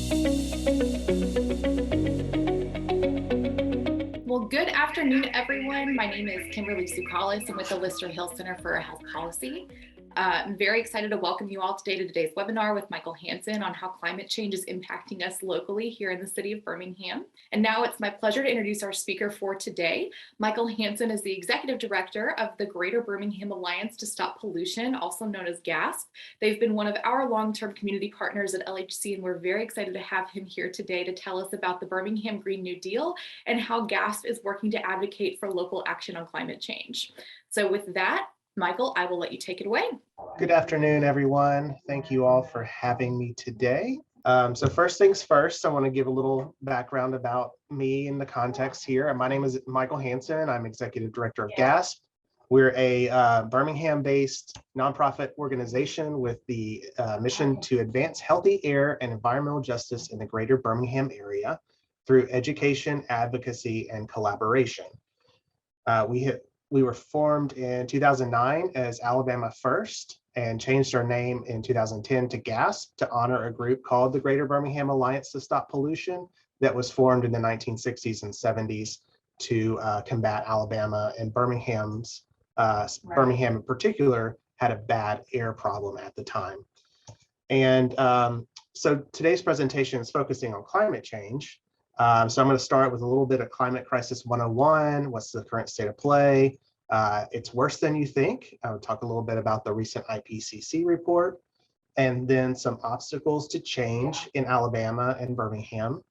Well, good afternoon, everyone. My name is Kimberly Sukalis. I'm with the Lister Hill Center for Health Policy. I'm very excited to welcome you all today to today's webinar with Michael Hansen on how climate change is impacting us locally here in the city of Birmingham. And now it's my pleasure to introduce our speaker for today. Michael Hansen is the Executive Director of the Greater-Birmingham Alliance to Stop Pollution, also known as GASP. They've been one of our long-term community partners at LHC, and we're very excited to have him here today to tell us about the Birmingham Green New Deal and how GASP is working to advocate for local action on climate change. So with that, Michael, I will let you take it away. Good afternoon, everyone. Thank you all for having me today. So first things first, I want to give a little background about me in the context here. My name is Michael Hansen. I'm Executive Director of GASP. We're a Birmingham-based nonprofit organization with the mission to advance healthy air and environmental justice in the greater Birmingham area through education, advocacy, and collaboration. We were formed in 2009 as Alabama First and changed our name in 2010 to GASP to honor a group called the Greater-Birmingham Alliance to Stop Pollution that was formed in the 1960s and 70s to combat Alabama and Birmingham's. Birmingham in particular had a bad air problem at the time. And so today's presentation is focusing on climate change. So I'm going to start with a little bit of Climate Crisis 101. What's the current state of play? It's worse than you think. I'll talk a little bit about the recent IPCC report, and then some obstacles to change in Alabama and Birmingham.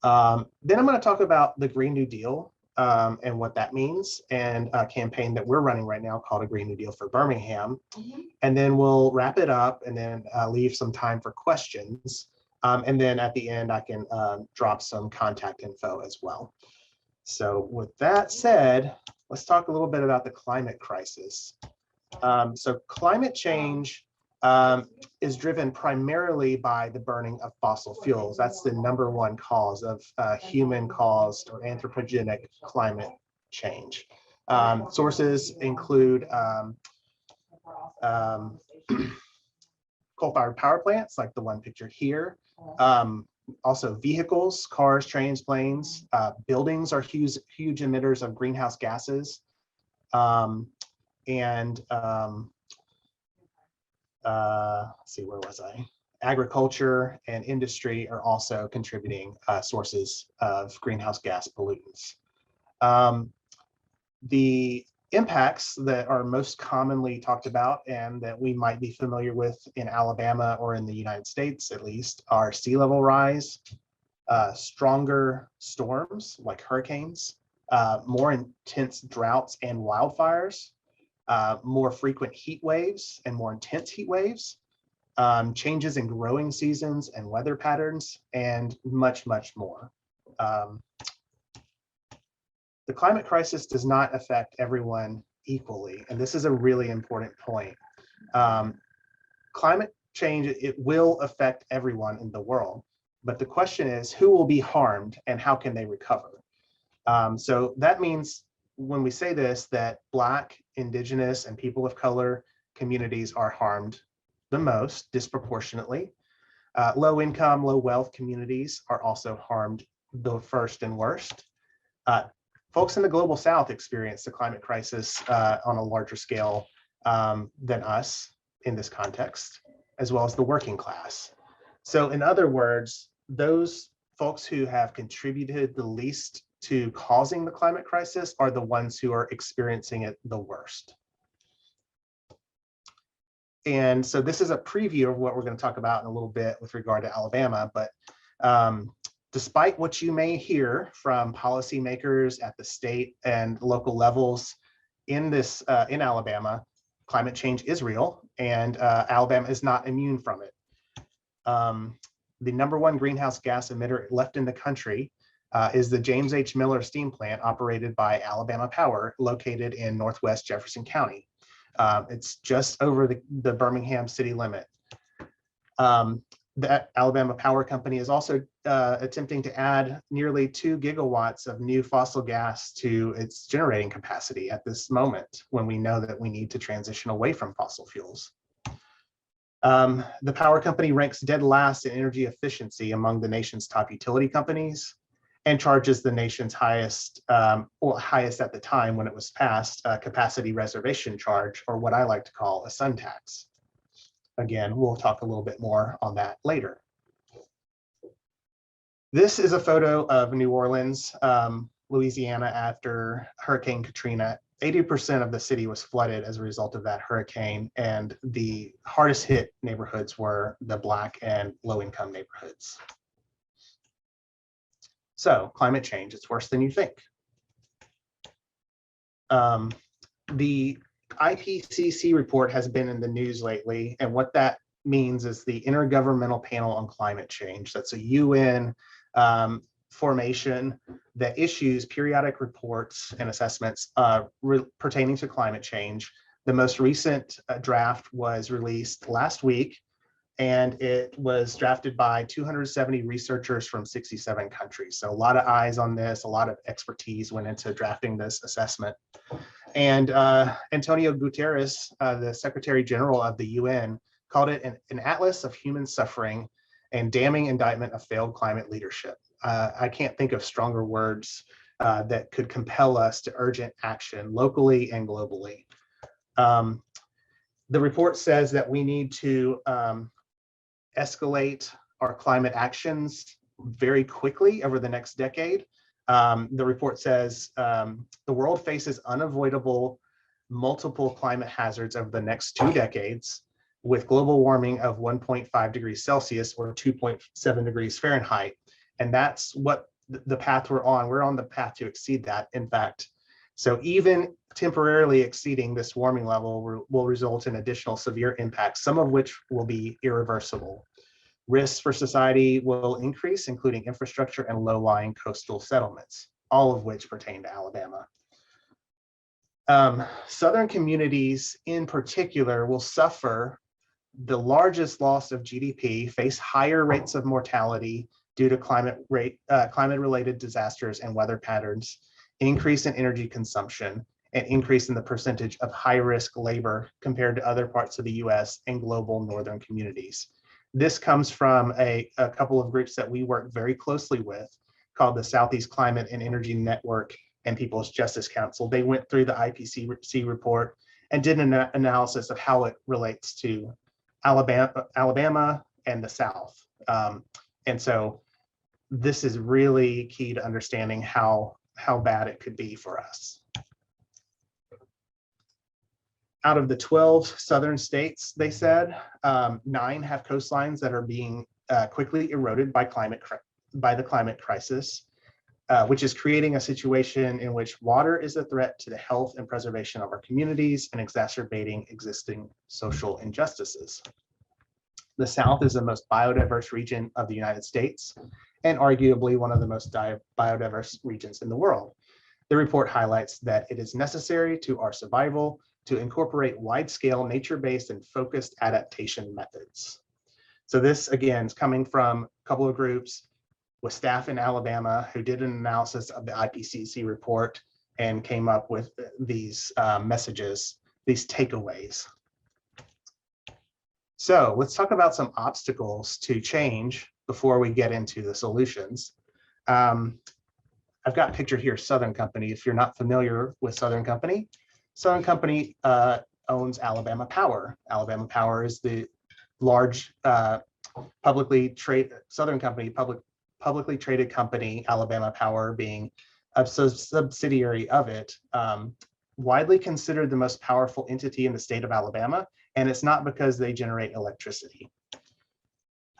Then I'm going to talk about the Green New Deal and what that means, and a campaign that we're running right now called a Green New Deal for Birmingham. And then we'll wrap it up and then leave some time for questions. And then at the end, I can drop some contact info as well. So with that said, let's talk a little bit about the climate crisis. So climate change is driven primarily by the burning of fossil fuels. That's the #1 cause of human-caused or anthropogenic climate change. Sources include coal-fired power plants, like the one pictured here. Also vehicles, cars, trains, planes. Buildings are huge emitters of greenhouse gases. Let's see, where was I? Agriculture and industry are also contributing sources of greenhouse gas pollutants. The impacts that are most commonly talked about and that we might be familiar with in Alabama or in the United States at least are sea level rise, stronger storms like hurricanes, more intense droughts and wildfires, more frequent heat waves and more intense heat waves, changes in growing seasons and weather patterns, and much, much more. The climate crisis does not affect everyone equally, and this is a really important point. Climate change, it will affect everyone in the world, but the question is who will be harmed and how can they recover? So that means when we say this, that Black, Indigenous, and people of color communities are harmed the most disproportionately. Low income, low wealth communities are also harmed the first and worst. Folks in the global South experience the climate crisis on a larger scale than us in this context, as well as the working class. So in other words, those folks who have contributed the least to causing the climate crisis are the ones who are experiencing it the worst. And so this is a preview of what we're going to talk about in a little bit with regard to Alabama, but despite what you may hear from policymakers at the state and local levels in Alabama, climate change is real, and Alabama is not immune from it. The #1 greenhouse gas emitter left in the country is the James H. Miller Steam Plant operated by Alabama Power, located in Northwest Jefferson County. It's just over the Birmingham city limit. That Alabama Power Company is also attempting to add nearly 2 gigawatts of new fossil gas to its generating capacity at this moment, when we know that we need to transition away from fossil fuels. The power company ranks dead last in energy efficiency among the nation's top utility companies and charges the nation's highest, highest at the time when it was passed, capacity reservation charge, or what I like to call a sun tax. Again, we'll talk a little bit more on that later. This is a photo of New Orleans, Louisiana after Hurricane Katrina. 80% of the city was flooded as a result of that hurricane, and the hardest hit neighborhoods were the Black and low-income neighborhoods. So climate change, it's worse than you think. The IPCC report has been in the news lately, and what that means is the Intergovernmental Panel on Climate Change. That's a UN formation that issues periodic reports and assessments pertaining to climate change. The most recent draft was released last week, and it was drafted by 270 researchers from 67 countries. So a lot of eyes on this, a lot of expertise went into drafting this assessment. And Antonio Guterres, the Secretary General of the UN, called it an atlas of human suffering and damning indictment of failed climate leadership. I can't think of stronger words that could compel us to urgent action locally and globally. The report says that we need to escalate our climate actions very quickly over the next decade. The report says the world faces unavoidable multiple climate hazards over the next 2 decades, with global warming of 1.5 degrees Celsius or 2.7 degrees Fahrenheit. And that's what the path we're on. We're on the path to exceed that, in fact. So even temporarily exceeding this warming level will result in additional severe impacts, some of which will be irreversible. Risks for society will increase, including infrastructure and low-lying coastal settlements, all of which pertain to Alabama. Southern communities in particular will suffer the largest loss of GDP, face higher rates of mortality due to climate-related disasters and weather patterns, increase in energy consumption, and increase in the percentage of high-risk labor compared to other parts of the US and global northern communities. This comes from a couple of groups that we work very closely with called the Southeast Climate and Energy Network and People's Justice Council. They went through the IPCC report and did an analysis of how it relates to Alabama and the South. And so this is really key to understanding how bad it could be for us. Out of the 12 southern states, they said, 9 have coastlines that are being quickly eroded by the climate crisis, which is creating a situation in which water is a threat to the health and preservation of our communities and exacerbating existing social injustices. The South is the most biodiverse region of the United States and arguably one of the most biodiverse regions in the world. The report highlights that it is necessary to our survival to incorporate wide-scale nature-based and focused adaptation methods. So this, again, is coming from a couple of groups with staff in Alabama who did an analysis of the IPCC report and came up with these messages, these takeaways. So let's talk about some obstacles to change before we get into the solutions. I've got pictured here Southern Company. If you're not familiar with Southern Company, Southern Company owns Alabama Power. Alabama Power is the large publicly traded publicly traded company, Alabama Power being a subsidiary of it, widely considered the most powerful entity in the state of Alabama, and it's not because they generate electricity.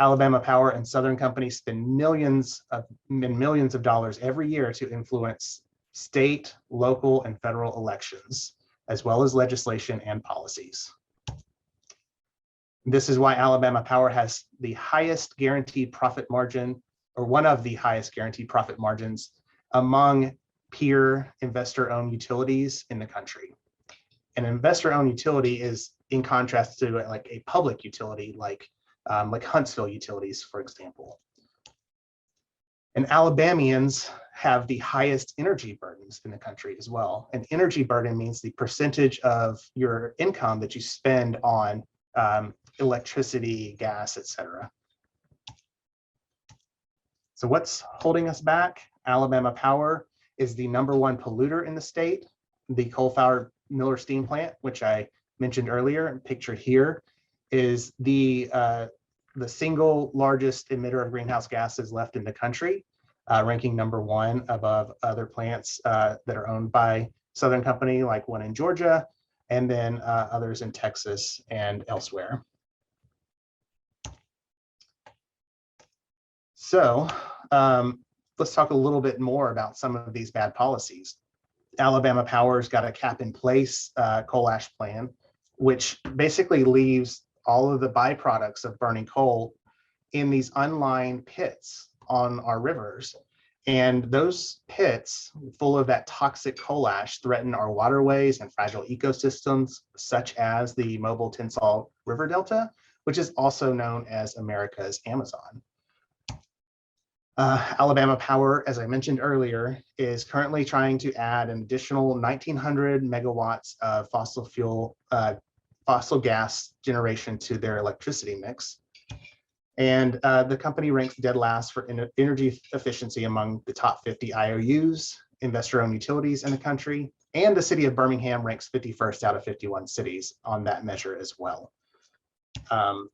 Alabama Power and Southern Company spend millions of dollars every year to influence state, local, and federal elections, as well as legislation and policies. This is why Alabama Power has the highest guaranteed profit margin, or one of the highest guaranteed profit margins among peer investor-owned utilities in the country. An investor-owned utility is in contrast to like a public utility like Huntsville Utilities, for example. And Alabamians have the highest energy burdens in the country as well. And energy burden means the percentage of your income that you spend on electricity, gas, etc. So what's holding us back? Alabama Power is the #1 polluter in the state. The coal-fired Miller Steam Plant, which I mentioned earlier, pictured here, is the single largest emitter of greenhouse gases left in the country, ranking #1 above other plants that are owned by Southern Company, like one in Georgia, and then others in Texas and elsewhere. So let's talk a little bit more about some of these bad policies. Alabama Power's got a cap in place coal ash plan, which basically leaves all of the byproducts of burning coal in these unlined pits on our rivers. And those pits full of that toxic coal ash threaten our waterways and fragile ecosystems, such as the Mobile Tensal River Delta, which is also known as America's Amazon. Alabama Power, as I mentioned earlier, is currently trying to add an additional 1,900 megawatts of fossil gas generation to their electricity mix. And the company ranks dead last for energy efficiency among the top 50 IOUs, investor-owned utilities in the country. And the city of Birmingham ranks 51st out of 51 cities on that measure as well. The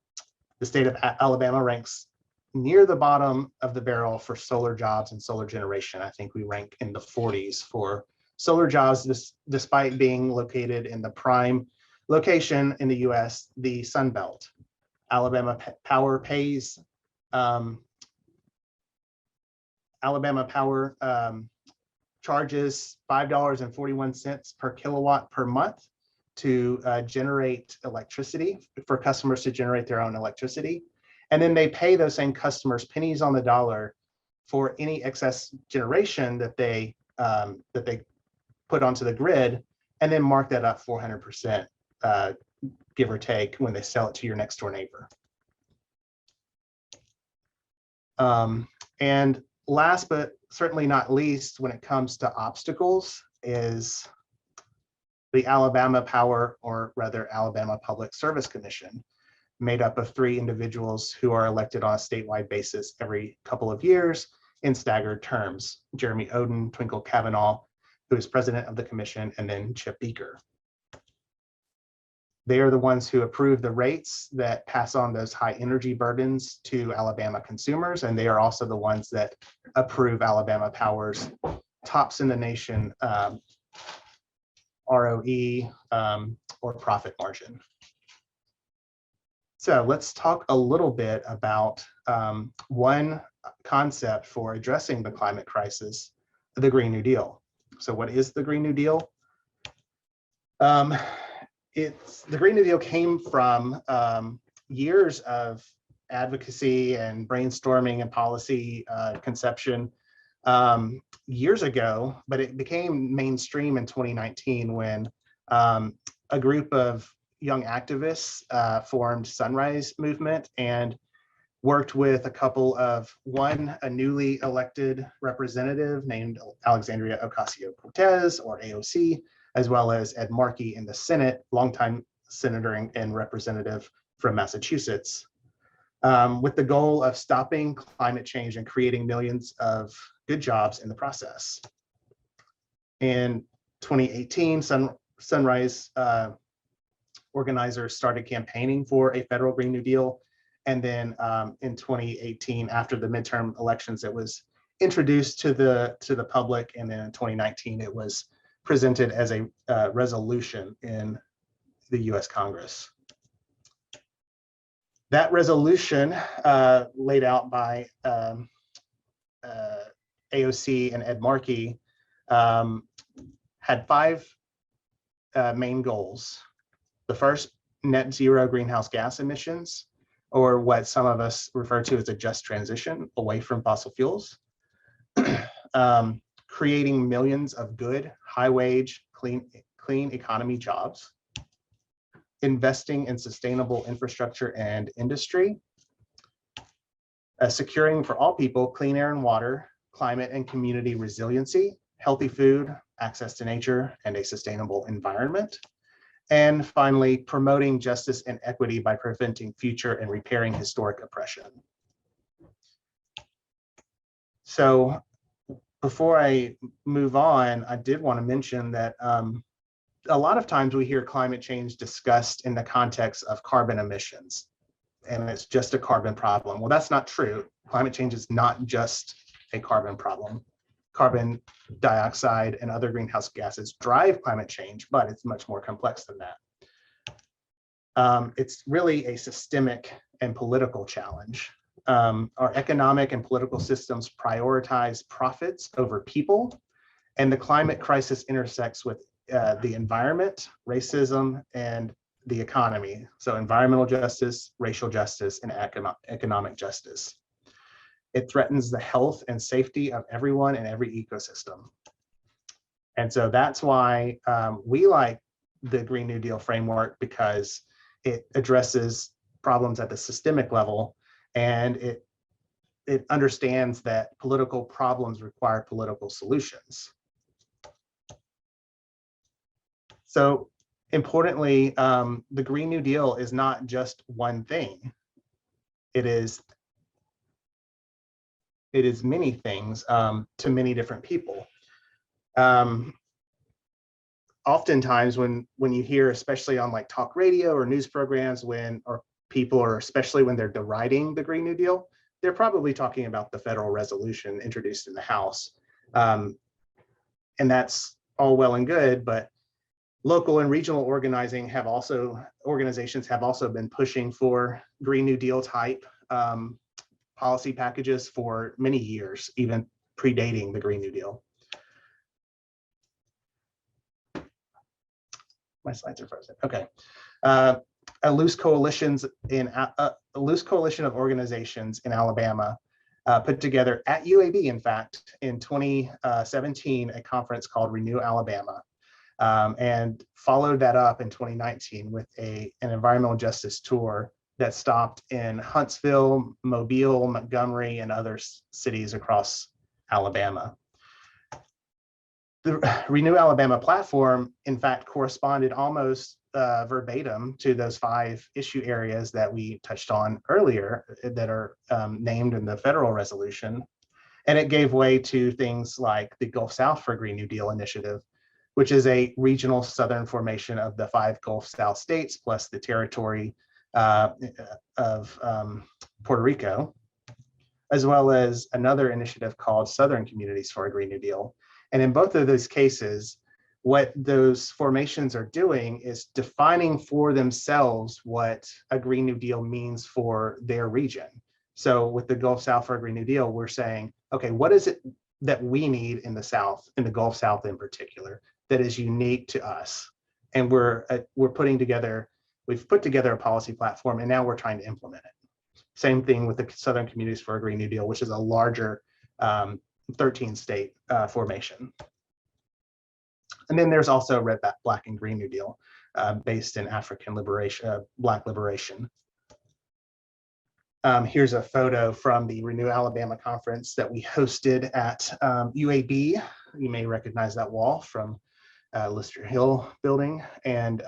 state of Alabama ranks near the bottom of the barrel for solar jobs and solar generation. I think we rank in the 40s for solar jobs, despite being located in the prime location in the US, the Sun Belt. Alabama Power pays, charges $5.41 per kilowatt per month to generate electricity, for customers to generate their own electricity. And then they pay those same customers pennies on the dollar for any excess generation that they put onto the grid, and then mark that up 400%, give or take, when they sell it to your next door neighbor. And last but certainly not least, when it comes to obstacles, is the Alabama Power, or rather Alabama Public Service Commission, made up of 3 individuals who are elected on a statewide basis every couple of years in staggered terms. Jeremy Oden, Twinkle Kavanaugh, who is president of the commission, and then Chip Beaker. They are the ones who approve the rates that pass on those high energy burdens to Alabama consumers, and they are also the ones that approve Alabama Power's tops in the nation ROE or profit margin. So let's talk a little bit about one concept for addressing the climate crisis, the Green New Deal. So what is the Green New Deal? The Green New Deal came from years of advocacy and brainstorming and policy conception years ago, but it became mainstream in 2019 when a group of young activists formed Sunrise Movement and worked with a newly elected representative named Alexandria Ocasio-Cortez, or AOC, as well as Ed Markey in the Senate, longtime senator and representative from Massachusetts, with the goal of stopping climate change and creating millions of good jobs in the process. In 2018, Sunrise organizers started campaigning for a federal Green New Deal. And then in 2018, after the midterm elections, it was introduced to the public. And then in 2019, it was presented as a resolution in the US Congress. That resolution laid out by AOC and Ed Markey had 5 main goals. The first, net zero greenhouse gas emissions, or what some of us refer to as a just transition away from fossil fuels. Creating millions of good, high-wage, clean economy jobs. Investing in sustainable infrastructure and industry. Securing for all people clean air and water, climate and community resiliency, healthy food, access to nature, and a sustainable environment. And finally, promoting justice and equity by preventing future and repairing historic oppression. So before I move on, I did want to mention that a lot of times we hear climate change discussed in the context of carbon emissions, and it's just a carbon problem. Well, that's not true. Climate change is not just a carbon problem. Carbon dioxide and other greenhouse gases drive climate change, but it's much more complex than that. It's really a systemic and political challenge. Our economic and political systems prioritize profits over people, and the climate crisis intersects with the environment, racism, and the economy. So environmental justice, racial justice, and economic justice. It threatens the health and safety of everyone in every ecosystem. And so that's why we like the Green New Deal framework, because it addresses problems at the systemic level, and it understands that political problems require political solutions. So importantly, the Green New Deal is not just one thing. It is many things to many different people. Oftentimes when you hear, especially on like talk radio or news programs, or people, or especially when they're deriding the Green New Deal, they're probably talking about the federal resolution introduced in the House. And that's all well and good, but local and regional organizations have also been pushing for Green New Deal type policy packages for many years, even predating the Green New Deal. My slides are frozen. Okay. A loose coalition of organizations in Alabama put together at UAB, in fact, in 2017, a conference called Renew Alabama, and followed that up in 2019 with an environmental justice tour that stopped in Huntsville, Mobile, Montgomery, and other cities across Alabama. The Renew Alabama platform, in fact, corresponded almost verbatim to those 5 issue areas that we touched on earlier that are named in the federal resolution. And it gave way to things like the Gulf South for Green New Deal initiative, which is a regional southern formation of the 5 Gulf South states, plus the territory of Puerto Rico, as well as another initiative called Southern Communities for a Green New Deal. And in both of those cases, what those formations are doing is defining for themselves what a Green New Deal means for their region. So with the Gulf South for a Green New Deal, we're saying, okay, what is it that we need in the South, in the Gulf South in particular, that is unique to us? And we've put together a policy platform, and now we're trying to implement it. Same thing with the Southern Communities for a Green New Deal, which is a larger 13-state formation. And then there's also Red, Black, and Green New Deal based in African liberation, Black liberation. Here's a photo from the Renew Alabama conference that we hosted at UAB. You may recognize that wall from Lister Hill building. And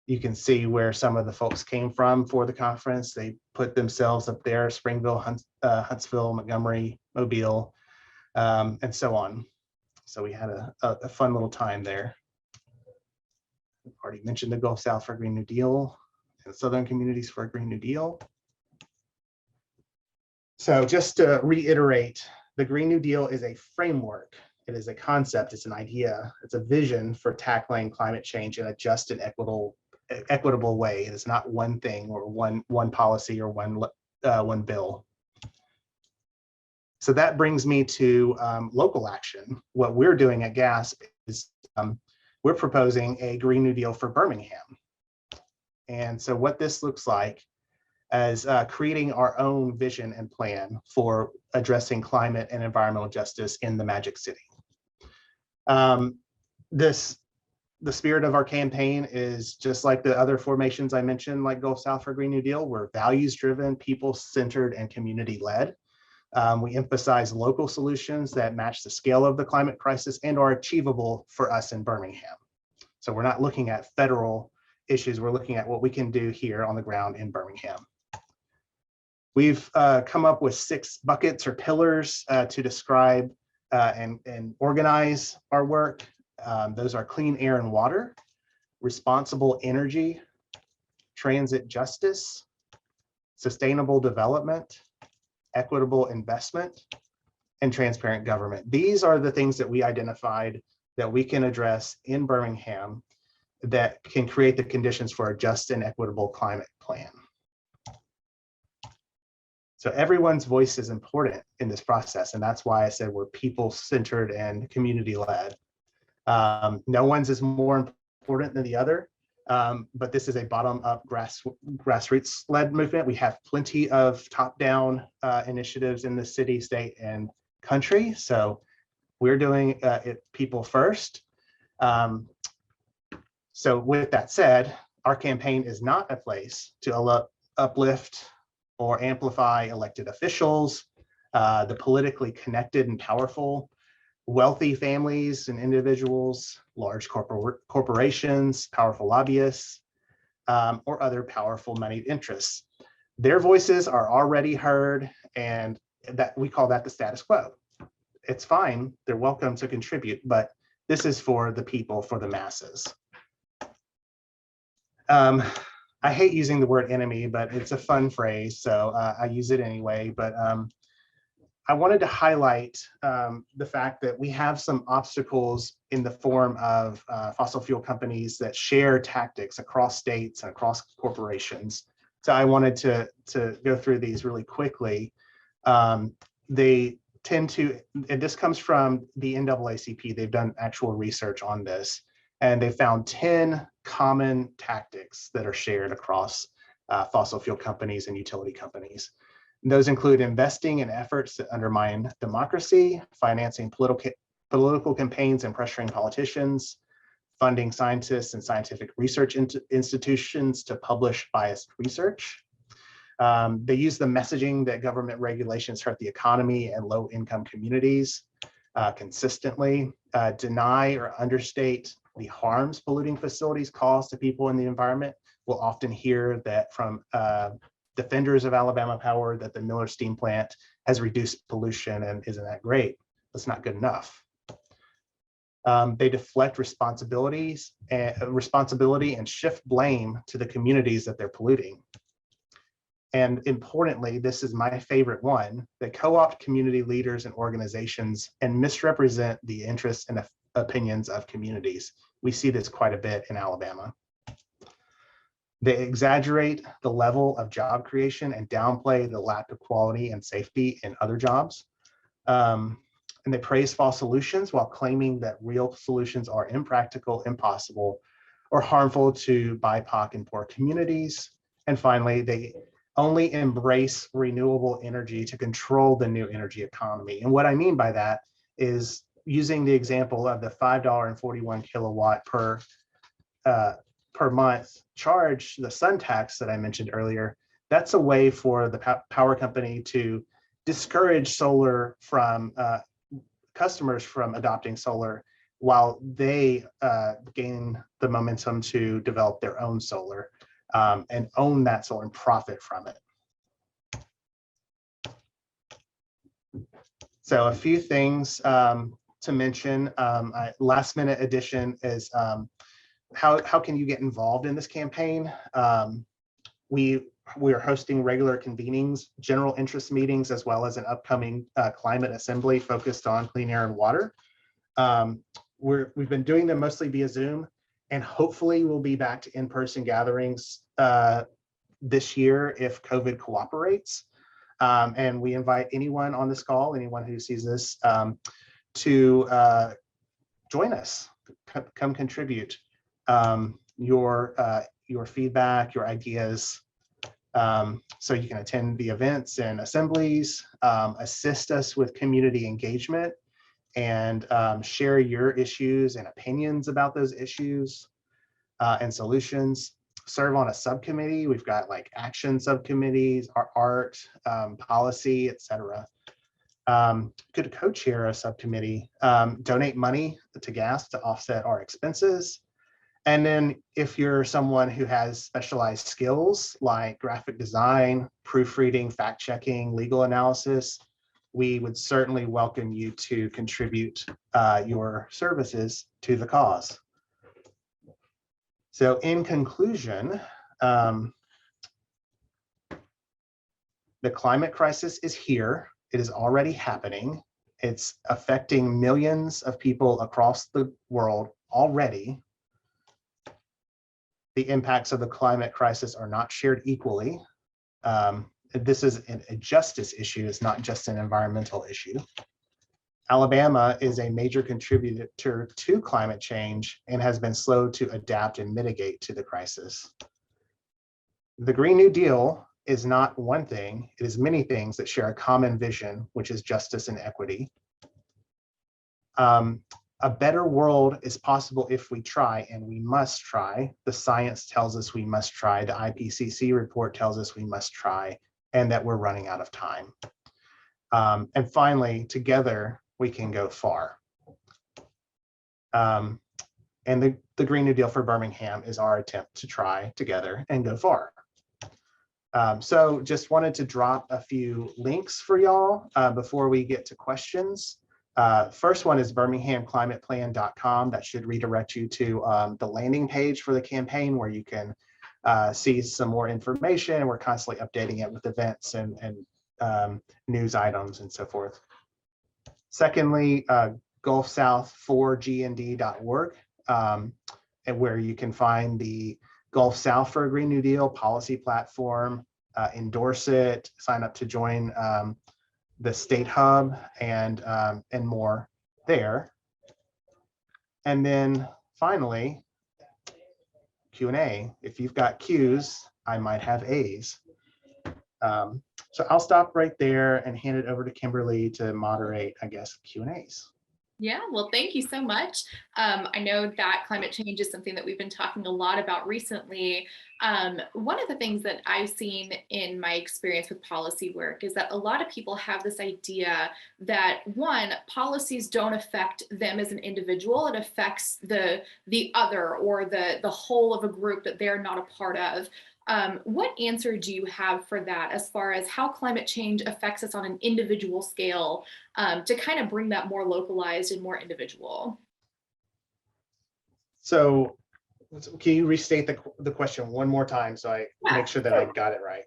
you can see where some of the folks came from for the conference. They put themselves up there: Springville, Huntsville, Montgomery, Mobile, and so on. So we had a fun little time there. I've already mentioned the Gulf South for a Green New Deal and Southern Communities for a Green New Deal. So just to reiterate, the Green New Deal is a framework. It is a concept, it's an idea, it's a vision for tackling climate change in a just and equitable way. It is not one thing or one policy or one bill. So that brings me to local action. What we're doing at GASP is we're proposing a Green New Deal for Birmingham. And so what this looks like is creating our own vision and plan for addressing climate and environmental justice in the Magic City. The spirit of our campaign is just like the other formations I mentioned, like Gulf South for Green New Deal. We're values-driven, people-centered, and community-led. We emphasize local solutions that match the scale of the climate crisis and are achievable for us in Birmingham. So we're not looking at federal issues. We're looking at what we can do here on the ground in Birmingham. We've come up with 6 buckets or pillars to describe and organize our work. Those are clean air and water, responsible energy, transit justice, sustainable development, equitable investment, and transparent government. These are the things that we identified that we can address in Birmingham that can create the conditions for a just and equitable climate plan. So everyone's voice is important in this process, and that's why I said we're people-centered and community-led. No one's is more important than the other, but this is a bottom-up grassroots-led movement. We have plenty of top-down initiatives in the city, state, and country. So we're doing it people first. So with that said, our campaign is not a place to uplift or amplify elected officials, the politically connected and powerful, wealthy families and individuals, large corporations, powerful lobbyists, or other powerful moneyed interests. Their voices are already heard, and that we call that the status quo. It's fine, they're welcome to contribute, but this is for the people, for the masses. I hate using the word enemy, but it's a fun phrase, so I use it anyway. But I wanted to highlight the fact that we have some obstacles in the form of fossil fuel companies that share tactics across states and across corporations. So I wanted to go through these really quickly. They tend to, and this comes from the NAACP, they've done actual research on this, and they found 10 common tactics that are shared across fossil fuel companies and utility companies. And those include investing in efforts that undermine democracy, financing political campaigns and pressuring politicians, funding scientists and scientific research institutions to publish biased research. They use the messaging that government regulations hurt the economy and low-income communities consistently, deny or understate the harms polluting facilities cause to people in the environment. We'll often hear that from defenders of Alabama Power that the Miller Steam Plant has reduced pollution, and isn't that great? That's not good enough. They deflect responsibility and shift blame to the communities that they're polluting. And importantly, this is my favorite one, they co-opt community leaders and organizations and misrepresent the interests and opinions of communities. We see this quite a bit in Alabama. They exaggerate the level of job creation and downplay the lack of quality and safety in other jobs. And they praise false solutions while claiming that real solutions are impractical, impossible, or harmful to BIPOC and poor communities. And finally, they only embrace renewable energy to control the new energy economy. And what I mean by that is using the example of the $5.41 kilowatt per month charge, the sun tax that I mentioned earlier. That's a way for the power company to discourage solar from customers from adopting solar while they gain the momentum to develop their own solar and own that solar and profit from it. So a few things to mention. Last minute addition is how can you get involved in this campaign? We are hosting regular convenings, general interest meetings, as well as an upcoming climate assembly focused on clean air and water. We've been doing them mostly via Zoom, and hopefully we'll be back to in-person gatherings this year if COVID cooperates. And we invite anyone on this call, anyone who sees this, to join us, come contribute your feedback, your ideas, so you can attend the events and assemblies, assist us with community engagement, and share your issues and opinions about those issues and solutions. Serve on a subcommittee. We've got like action subcommittees, art, policy, etc. Could co-chair a subcommittee, donate money to GASP to offset our expenses, And then if you're someone who has specialized skills like graphic design, proofreading, fact checking, legal analysis, we would certainly welcome you to contribute your services to the cause. So in conclusion, the climate crisis is here. It is already happening. It's affecting millions of people across the world already. The impacts of the climate crisis are not shared equally. This is a justice issue. It's not just an environmental issue. Alabama is a major contributor to climate change and has been slow to adapt and mitigate to the crisis. The Green New Deal is not one thing, it is many things that share a common vision, which is justice and equity. A better world is possible if we try, and we must try. The science tells us we must try. The IPCC report tells us we must try, and that we're running out of time. And finally, together, we can go far. And the Green New Deal for Birmingham is our attempt to try together and go far. So just wanted to drop a few links for y'all before we get to questions. First one is birminghamclimateplan.com. That should redirect you to the landing page for the campaign where you can see some more information. We're constantly updating it with events and news items and so forth. Secondly, gulfsouth4gnd.org, and where you can find the Gulf South for a Green New Deal policy platform, endorse it, sign up to join the state hub, and more there. And then finally, Q&A. If you've got Q's, I might have A's. So I'll stop right there and hand it over to Kimberly to moderate, I guess, Q&As. Yeah, well, thank you so much. I know that climate change is something that we've been talking a lot about recently. One of the things that I've seen in my experience with policy work is that a lot of people have this idea that, one, policies don't affect them as an individual. It affects the other or the whole of a group that they're not a part of. What answer do you have for that as far as how climate change affects us on an individual scale to kind of bring that more localized and more individual? So can you restate the question one more time so I make sure that I got it right?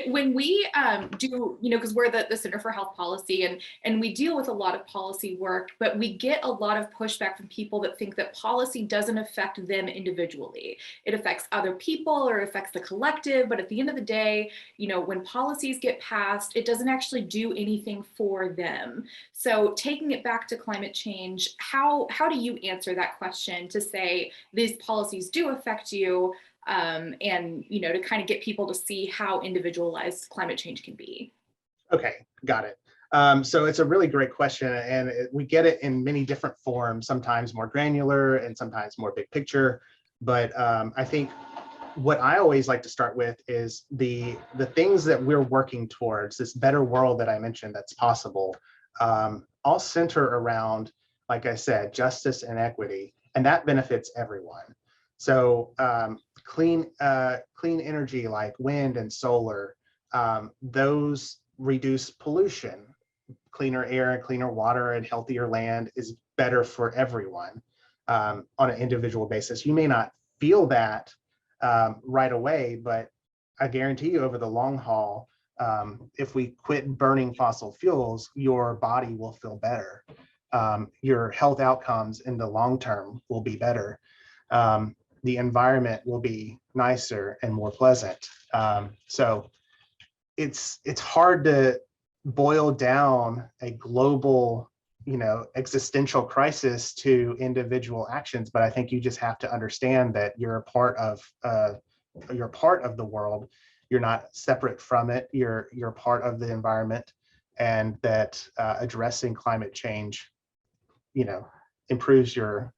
When we do, because we're the Center for Health Policy and we deal with a lot of policy work, but we get a lot of pushback from people that think that policy doesn't affect them individually. It affects other people or affects the collective, but at the end of the day, when policies get passed, it doesn't actually do anything for them. So taking it back to climate change, how do you answer that question to say these policies do affect you, and to kind of get people to see how individualized climate change can be? Okay, got it. So it's a really great question, and we get it in many different forms, sometimes more granular and sometimes more big picture. But I think what I always like to start with is the things that we're working towards, this better world that I mentioned that's possible, all center around, like I said, justice and equity, and that benefits everyone. So clean energy like wind and solar, those reduce pollution. Cleaner air and cleaner water and healthier land is better for everyone on an individual basis. You may not feel that right away, but I guarantee you over the long haul, if we quit burning fossil fuels, your body will feel better. Your health outcomes in the long term will be better. The environment will be nicer and more pleasant. So it's hard to boil down a global, existential crisis to individual actions, but I think you just have to understand that you're a part of the world. You're not separate from it. You're part of the environment, and that addressing climate change, improves your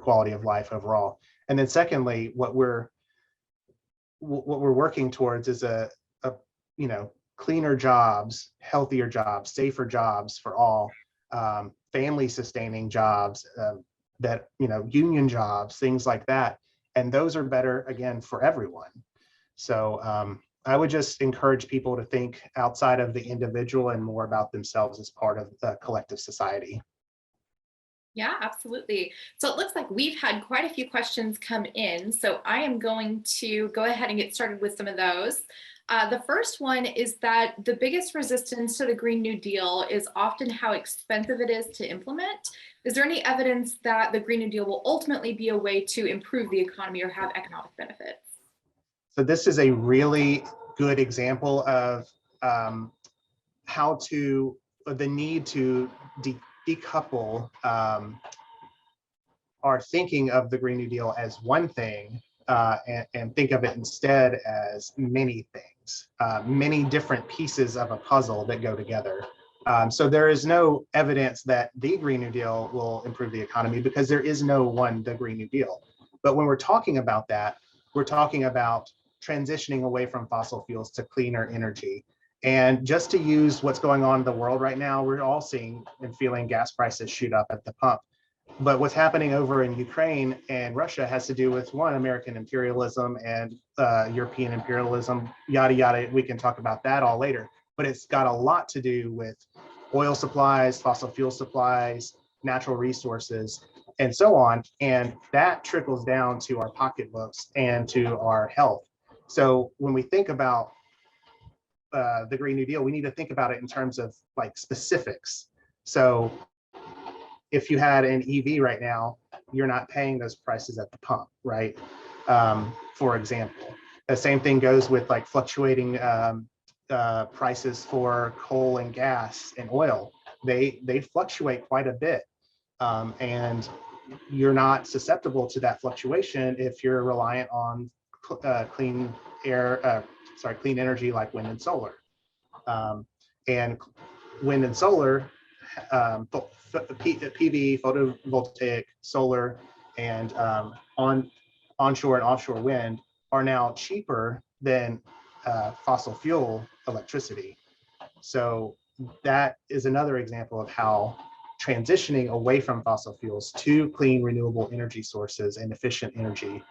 quality of life overall. And then secondly, what we're working towards is a cleaner jobs, healthier jobs, safer jobs for all, family sustaining jobs, that union jobs, things like that. And those are better, again, for everyone. So I would just encourage people to think outside of the individual and more about themselves as part of the collective society. Yeah, absolutely. So it looks like we've had quite a few questions come in. So I am going to go ahead and get started with some of those. The first one is that the biggest resistance to the Green New Deal is often how expensive it is to implement. Is there any evidence that the Green New Deal will ultimately be a way to improve the economy or have economic benefits? So this is a really good example of how to, the need to decouple our thinking of the Green New Deal as one thing and think of it instead as many things, many different pieces of a puzzle that go together. So there is no evidence that the Green New Deal will improve the economy because there is no one, the Green New Deal. But when we're talking about that, we're talking about transitioning away from fossil fuels to cleaner energy. And just to use what's going on in the world right now, we're all seeing and feeling gas prices shoot up at the pump. But what's happening over in Ukraine and Russia has to do with one, American imperialism and European imperialism, yada, yada. We can talk about that all later. But it's got a lot to do with oil supplies, fossil fuel supplies, natural resources, and so on. And that trickles down to our pocketbooks and to our health. So when we think about the Green New Deal, we need to think about it in terms of like specifics. So if you had an EV right now, you're not paying those prices at the pump, right? For example, the same thing goes with like fluctuating prices for coal and gas and oil. They fluctuate quite a bit, and you're not susceptible to that fluctuation if you're reliant on clean energy like wind and solar. And wind and solar, PV, photovoltaic, solar, and onshore and offshore wind are now cheaper than fossil fuel electricity. So that is another example of how transitioning away from fossil fuels to clean renewable energy sources and efficient energy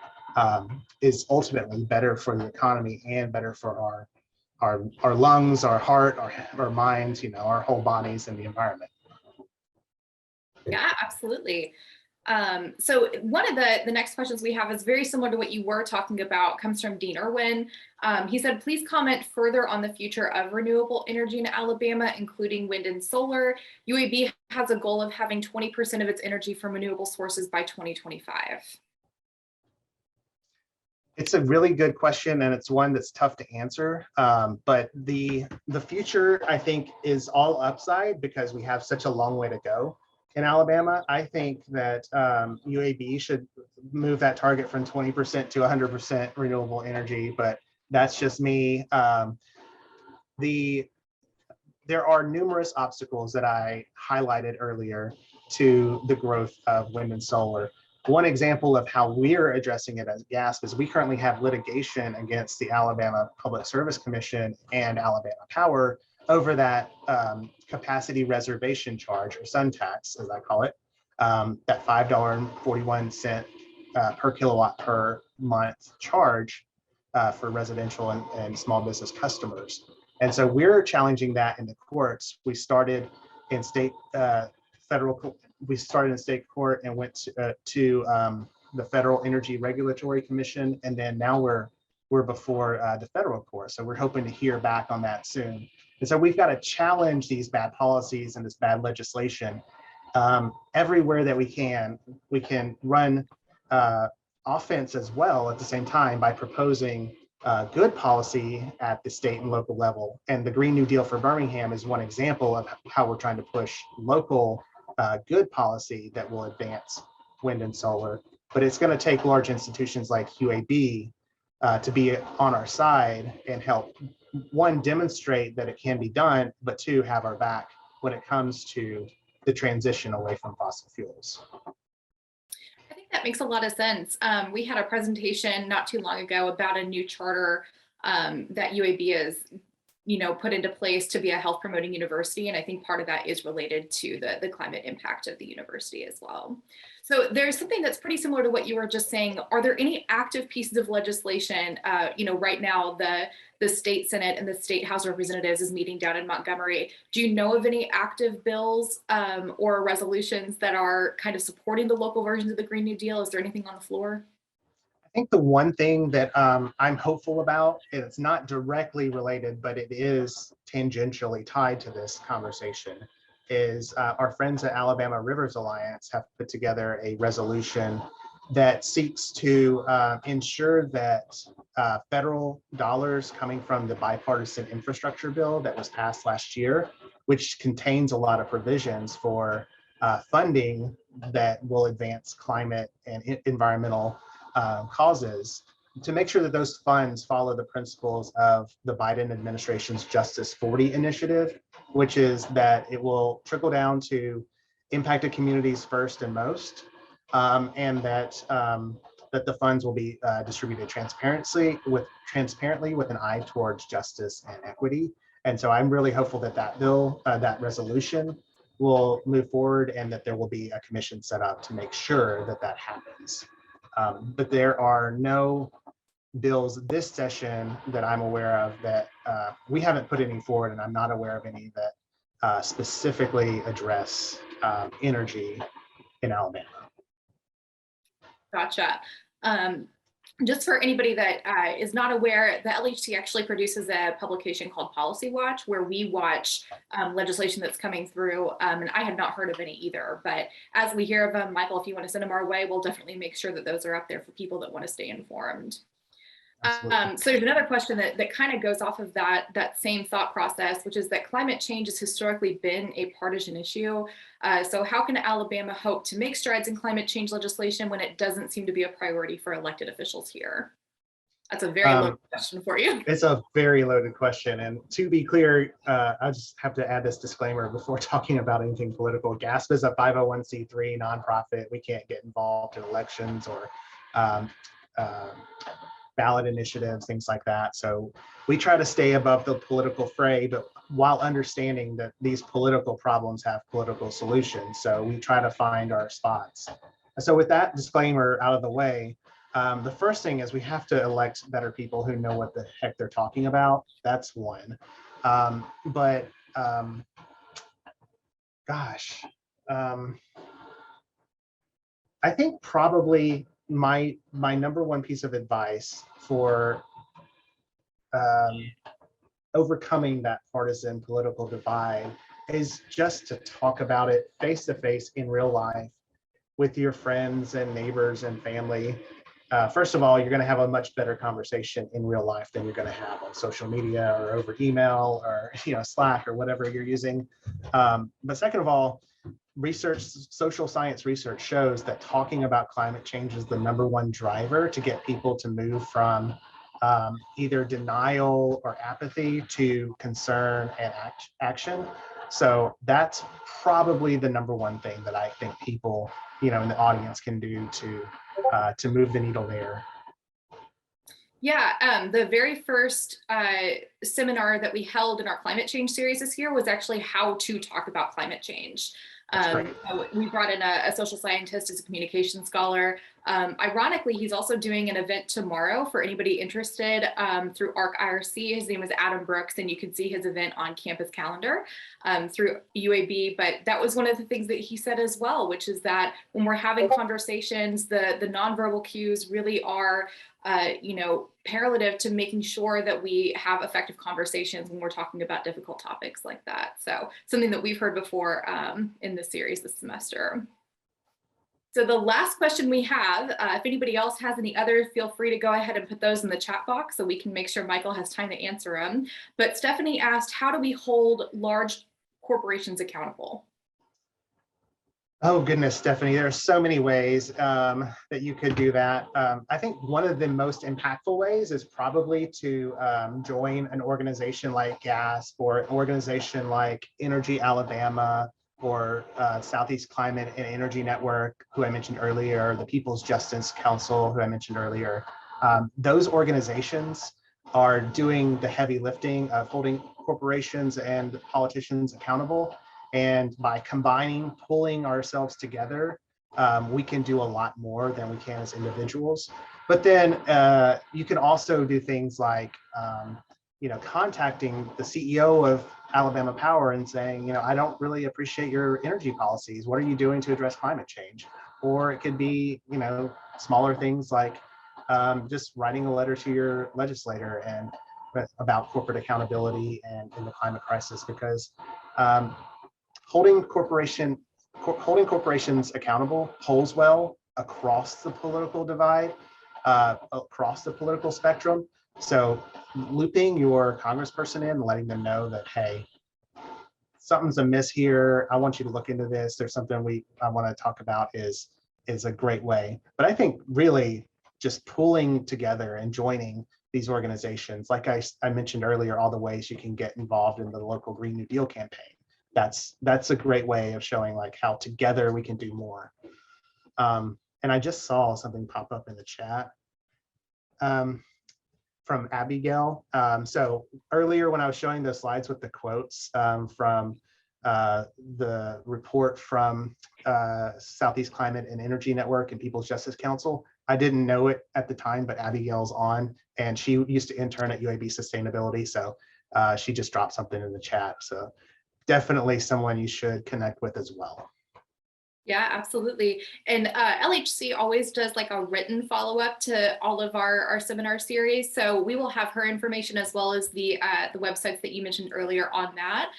is ultimately better for the economy and better for our lungs, our heart, our minds, our whole bodies and the environment. Yeah, absolutely. So one of the next questions we have is very similar to what you were talking about, comes from Dean Irwin. He said, please comment further on the future of renewable energy in Alabama, including wind and solar. UAB has a goal of having 20% of its energy from renewable sources by 2025. It's a really good question, and it's one that's tough to answer. But the future, I think, is all upside because we have such a long way to go. In Alabama, I think that UAB should move that target from 20% to 100% renewable energy, but that's just me. There are numerous obstacles that I highlighted earlier to the growth of wind and solar. One example of how we're addressing it as GASP is we currently have litigation against the Alabama Public Service Commission and Alabama Power over that capacity reservation charge, or sun tax, as I call it, that $5.41 per kilowatt per month charge for residential and small business customers. And so we're challenging that in the courts. We started in state state court and went to the Federal Energy Regulatory Commission, and then now we're before the federal court. So we're hoping to hear back on that soon. And so we've got to challenge these bad policies and this bad legislation everywhere that we can. We can run offense as well at the same time by proposing good policy at the state and local level. And the Green New Deal for Birmingham is one example of how we're trying to push local good policy that will advance wind and solar. But it's going to take large institutions like UAB to be on our side and help, one, demonstrate that it can be done, but two, have our back when it comes to the transition away from fossil fuels. I think that makes a lot of sense. We had a presentation not too long ago about a new charter that UAB is put into place to be a health promoting university. And I think part of that is related to the climate impact of the university as well. So there's something that's pretty similar to what you were just saying. Are there any active pieces of legislation? Right now the state Senate and the state House of Representatives is meeting down in Montgomery. Do you know of any active bills or resolutions that are kind of supporting the local versions of the Green New Deal? Is there anything on the floor? I think the one thing that I'm hopeful about, it's not directly related, but it is tangentially tied to this conversation, is our friends at Alabama Rivers Alliance have put together a resolution that seeks to ensure that federal dollars coming from the bipartisan infrastructure bill that was passed last year, which contains a lot of provisions for funding that will advance climate and environmental causes, to make sure that those funds follow the principles of the Biden administration's Justice 40 initiative, which is that it will trickle down to impacted communities first and most, and that the funds will be distributed transparently with an eye towards justice and equity. And so I'm really hopeful that that bill, that resolution, will move forward, and that there will be a commission set up to make sure that that happens. But there are no bills this session that I'm aware of that we haven't put any forward, and I'm not aware of any that specifically address energy in Alabama. Gotcha. Just for anybody that is not aware, the LHC actually produces a publication called Policy Watch, where we watch legislation that's coming through. And I had not heard of any either. But as we hear of them, Michael, if you want to send them our way, we'll definitely make sure that those are up there for people that want to stay informed. So there's another question that kind of goes off of that same thought process, which is that climate change has historically been a partisan issue. So how can Alabama hope to make strides in climate change legislation when it doesn't seem to be a priority for elected officials here? That's a very loaded question for you. It's a very loaded question. And to be clear, I just have to add this disclaimer before talking about anything political. GASP is a 501c3 nonprofit. We can't get involved in elections or ballot initiatives, things like that. So we try to stay above the political fray, but while understanding that these political problems have political solutions. So we try to find our spots. So with that disclaimer out of the way, the first thing is we have to elect better people who know what the heck they're talking about. That's one. I think probably my number one piece of advice for overcoming that partisan political divide is just to talk about it face to face in real life with your friends and neighbors and family. First of all, you're going to have a much better conversation in real life than you're going to have on social media or over email or Slack or whatever you're using. But second of all, social science research shows that talking about climate change is the number one driver to get people to move from either denial or apathy to concern and action. So that's probably the number one thing that I think people, in the audience can do to move the needle there. Yeah, the very first seminar that we held in our climate change series this year was actually how to talk about climate change. We brought in a social scientist as a communication scholar. Ironically, he's also doing an event tomorrow for anybody interested through ARC IRC. His name is Adam Brooks, and you can see his event on campus calendar through UAB. But that was one of the things that he said as well, which is that when we're having conversations, the nonverbal cues really are correlative to making sure that we have effective conversations when we're talking about difficult topics like that. So something that we've heard before in this series this semester. So the last question we have, if anybody else has any others, feel free to go ahead and put those in the chat box so we can make sure Michael has time to answer them. But Stephanie asked, how do we hold large corporations accountable? Oh goodness, Stephanie, there are so many ways that you could do that. I think one of the most impactful ways is probably to join an organization like GASP or an organization like Energy Alabama or Southeast Climate and Energy Network, who I mentioned earlier, the People's Justice Council, who I mentioned earlier. Those organizations are doing the heavy lifting of holding corporations and politicians accountable. And by pulling ourselves together, we can do a lot more than we can as individuals. But then you can also do things like, contacting the CEO of Alabama Power and saying, I don't really appreciate your energy policies. What are you doing to address climate change? Or it could be, smaller things like just writing a letter to your legislator and about corporate accountability and in the climate crisis, because holding corporations accountable polls well across the political divide, across the political spectrum. So looping your congressperson in and letting them know that, hey, something's amiss here. I want you to look into this. There's something I want to talk about is a great way. But I think really just pulling together and joining these organizations, like I mentioned earlier, all the ways you can get involved in the local Green New Deal campaign. That's a great way of showing like how together we can do more. And I just saw something pop up in the chat from Abigail. So earlier when I was showing those slides with the quotes from the report from Southeast Climate and Energy Network and People's Justice Council, I didn't know it at the time, but Abigail's on, and she used to intern at UAB Sustainability. So she just dropped something in the chat. So definitely someone you should connect with as well. Yeah, absolutely. And LHC always does like a written follow-up to all of our seminar series. So we will have her information as well as the websites that you mentioned earlier on that.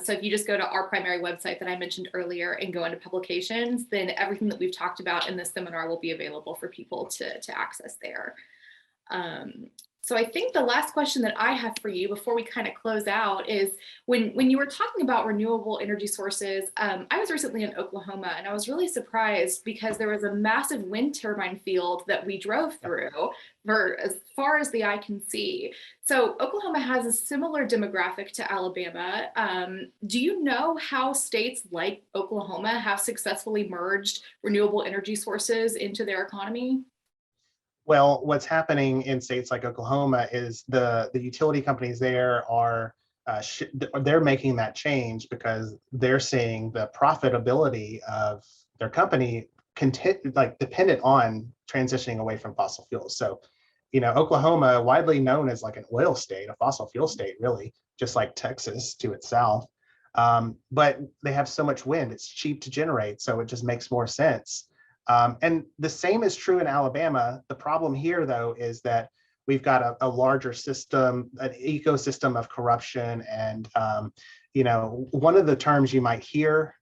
So if you just go to our primary website that I mentioned earlier and go into publications, then everything that we've talked about in this seminar will be available for people to access there. So I think the last question that I have for you before we kind of close out is when you were talking about renewable energy sources, I was recently in Oklahoma and I was really surprised because there was a massive wind turbine field that we drove through for as far as the eye can see. So Oklahoma has a similar demographic to Alabama. Do you know how states like Oklahoma have successfully merged renewable energy sources into their economy? Well, what's happening in states like Oklahoma is the utility companies there are they're making that change because they're seeing the profitability of their company dependent on transitioning away from fossil fuels. So, Oklahoma, widely known as like an oil state, a fossil fuel state, really, just like Texas to its south. But they have so much wind, it's cheap to generate, so it just makes more sense. And the same is true in Alabama. The problem here, though, is that we've got a larger system, an ecosystem of corruption. And, one of the terms you might hear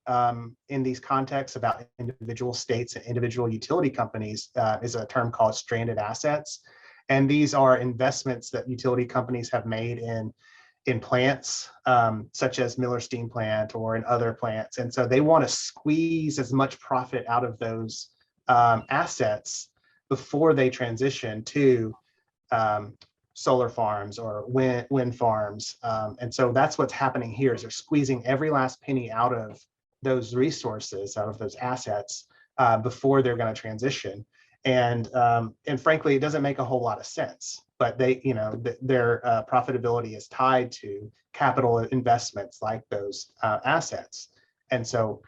in these contexts about individual states and individual utility companies is a term called stranded assets. And these are investments that utility companies have made in plants, such as Miller Steam Plant or in other plants. And so they want to squeeze as much profit out of those assets before they transition to solar farms or wind farms. And so that's what's happening here is they're squeezing every last penny out of those resources, out of those assets before they're going to transition. And frankly, it doesn't make a whole lot of sense, but their profitability is tied to capital investments like those assets. And so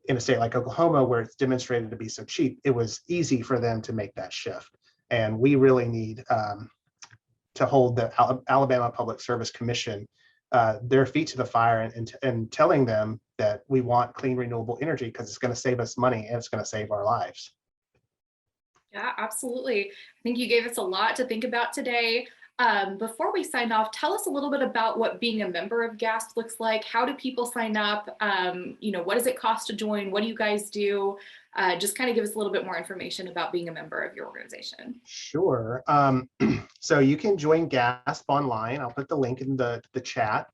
in a state like Oklahoma, where it's demonstrated to be so cheap, it was easy for them to make that shift. And we really need to hold the Alabama Public Service Commission their feet to the fire and telling them that we want clean, renewable energy because it's going to save us money and it's going to save our lives. Yeah, absolutely. I think you gave us a lot to think about today. Before we sign off, tell us a little bit about what being a member of GASP looks like. How do people sign up? What does it cost to join? What do you guys do? Just kind of give us a little bit more information about being a member of your organization. Sure. So you can join GASP online. I'll put the link in the chat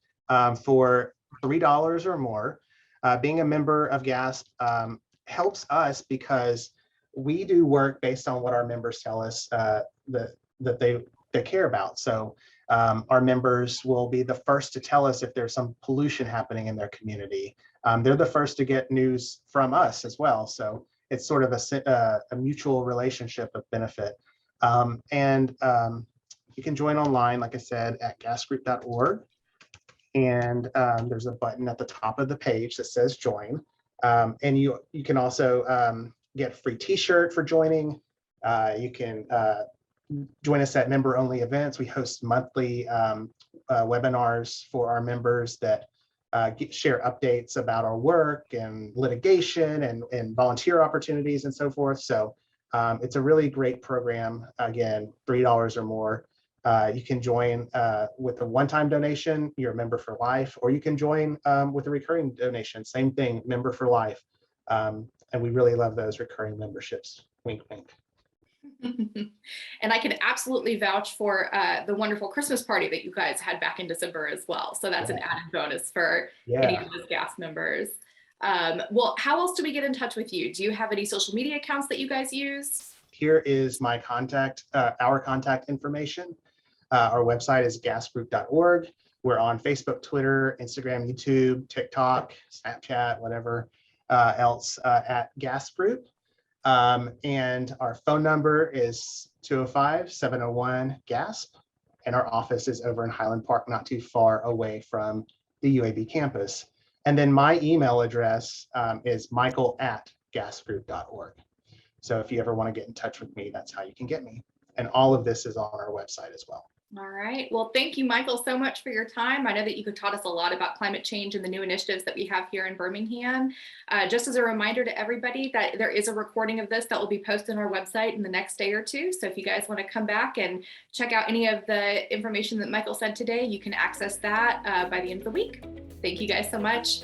for $3 or more. Being a member of GASP helps us because we do work based on what our members tell us that they care about. So our members will be the first to tell us if there's some pollution happening in their community. They're the first to get news from us as well. So it's sort of a mutual relationship of benefit. You can join online, like I said, at gasgroup.org. and there's a button at the top of the page that says join. And you can also get a free t-shirt for joining. You can join us at member-only events. We host monthly webinars for our members that share updates about our work and litigation and volunteer opportunities and so forth. So it's a really great program. Again, $3 or more. You can join with a one-time donation, you're a member for life, or you can join with a recurring donation, same thing, member for life. And we really love those recurring memberships, wink, wink. And I can absolutely vouch for the wonderful Christmas party that you guys had back in December as well. So that's an added bonus for any of those GASP members. Well, how else do we get in touch with you? Do you have any social media accounts that you guys use? Here is my our contact information. Our website is gasgroup.org. We're on Facebook, Twitter, Instagram, YouTube, TikTok, Snapchat, whatever else at GASP Group. And our phone number is 205-701-GASP. And our office is over in Highland Park, not too far away from the UAB campus. And then my email address is michael@gasgroup.org. So if you ever want to get in touch with me, that's how you can get me. And all of this is on our website as well. All right. Well, thank you, Michael, so much for your time. I know that you taught us a lot about climate change and the new initiatives that we have here in Birmingham. Just as a reminder to everybody that there is a recording of this that will be posted on our website in the next day or two. So if you guys want to come back and check out any of the information that Michael said today, you can access that by the end of the week. Thank you guys so much.